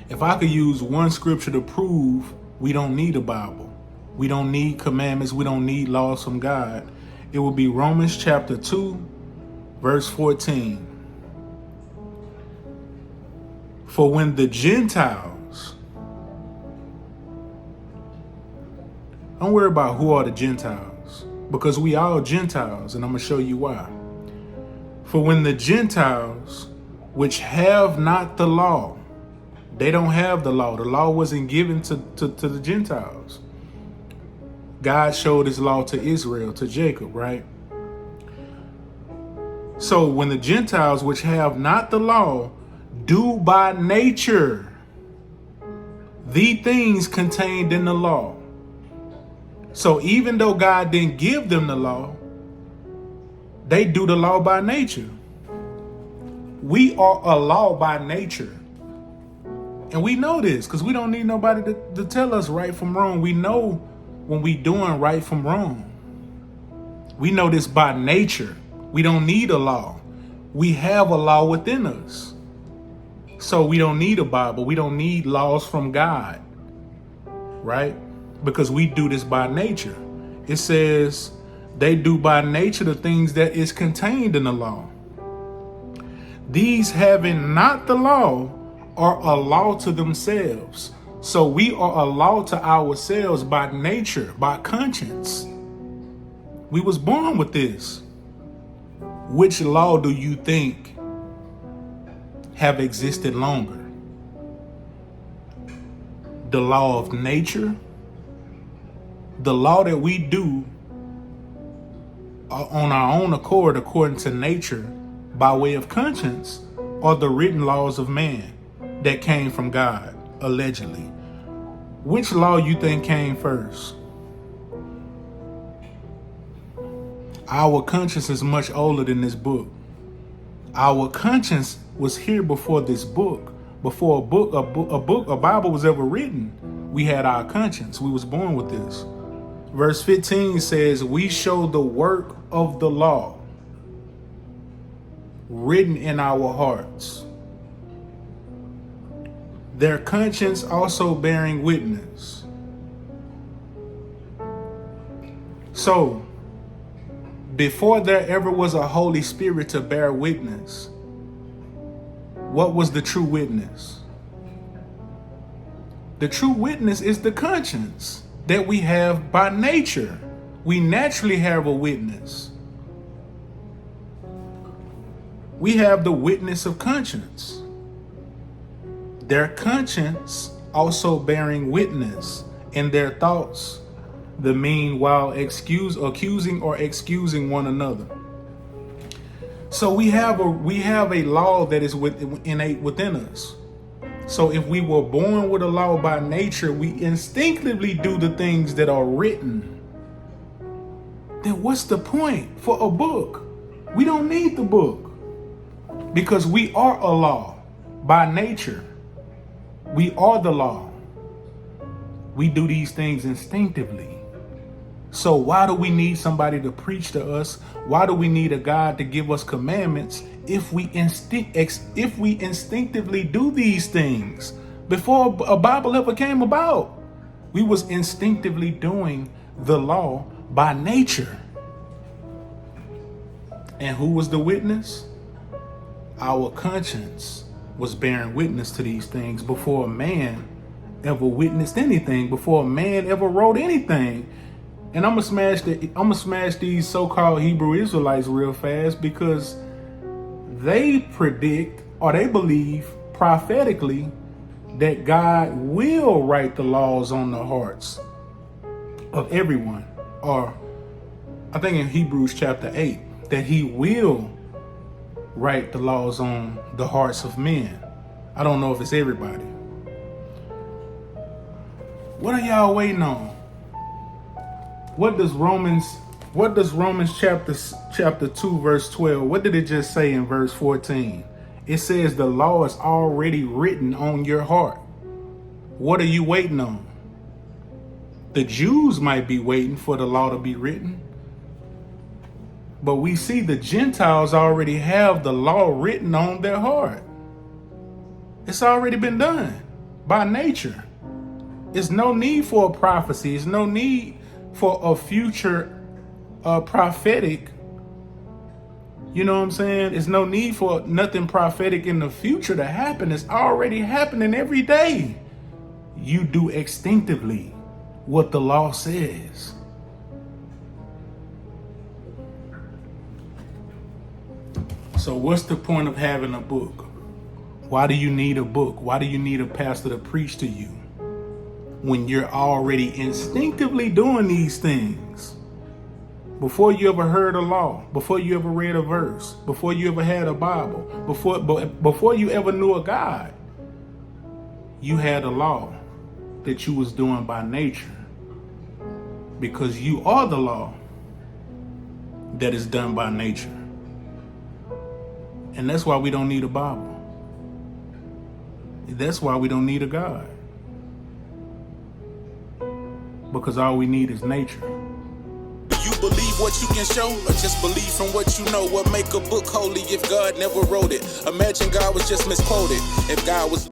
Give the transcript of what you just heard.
If I could use one scripture to prove we don't need a Bible, we don't need commandments, we don't need laws from God, it would be Romans chapter 2, verse 14. For when the Gentiles, don't worry about who are the Gentiles, because we all Gentiles, and I'm going to show you why. For when the Gentiles, which have not the law, they don't have the law. The law wasn't given to the Gentiles. God showed his law to Israel, to Jacob, right? So when the Gentiles, which have not the law, do by nature the things contained in the law. So even though God didn't give them the law, they do the law by nature. We are a law by nature. And we know this because we don't need nobody to tell us right from wrong. We know when we doing right from wrong. We know this by nature. We don't need a law. We have a law within us. So we don't need a Bible. We don't need laws from God, right? Because we do this by nature. It says they do by nature the things that is contained in the law. These having not the law are a law to themselves. So we are a law to ourselves by nature, by conscience. We was born with this. Which law do you think have existed longer? The law of nature, the law that we do on our own accord according to nature by way of conscience, or the written laws of man that came from God, allegedly. Which law you think came first? Our conscience is much older than this book. Our conscience was here before this book. Before a Bible was ever written, we had our conscience. We was born with this. Verse 15 says, we show the work of the law written in our hearts, their conscience also bearing witness. So, before there ever was a Holy Spirit to bear witness, what was the true witness? The true witness is the conscience that we have by nature. We naturally have a witness. We have the witness of conscience. Their conscience also bearing witness in their thoughts, the meanwhile accusing or excusing one another. So we have a law that is innate within us. So if we were born with a law by nature, we instinctively do the things that are written. Then what's the point for a book? We don't need the book because we are a law by nature. We are the law. We do these things instinctively. So why do we need somebody to preach to us? Why do we need a God to give us commandments if we instinctively do these things? Before a Bible ever came about, we was instinctively doing the law by nature. And who was the witness? Our conscience was bearing witness to these things before a man ever witnessed anything, before a man ever wrote anything. And I'm gonna smash these so-called Hebrew Israelites real fast because they predict or they believe prophetically that God will write the laws on the hearts of everyone. Or I think in Hebrews chapter 8 that he will write the laws on the hearts of men. I don't know if it's everybody. What are y'all waiting on? What does Romans chapter 2 verse 12, what did it just say in verse 14? It says the law is already written on your heart. What are you waiting on? The Jews might be waiting for the law to be written. But we see the Gentiles already have the law written on their heart. It's already been done by nature. There's no need for a prophecy. There's no need for a future prophetic. You know what I'm saying? There's no need for nothing prophetic in the future to happen. It's already happening every day. You do instinctively what the law says. So what's the point of having a book? Why do you need a book? Why do you need a pastor to preach to you when you're already instinctively doing these things? Before you ever heard a law, before you ever read a verse, before you ever had a Bible, before you ever knew a God, you had a law that you was doing by nature, because you are the law that is done by nature. And that's why we don't need a Bible. That's why we don't need a God. Because all we need is nature. You believe what you can show, or just believe from what you know? What make a book holy if God never wrote it? Imagine God was just misquoted. If God was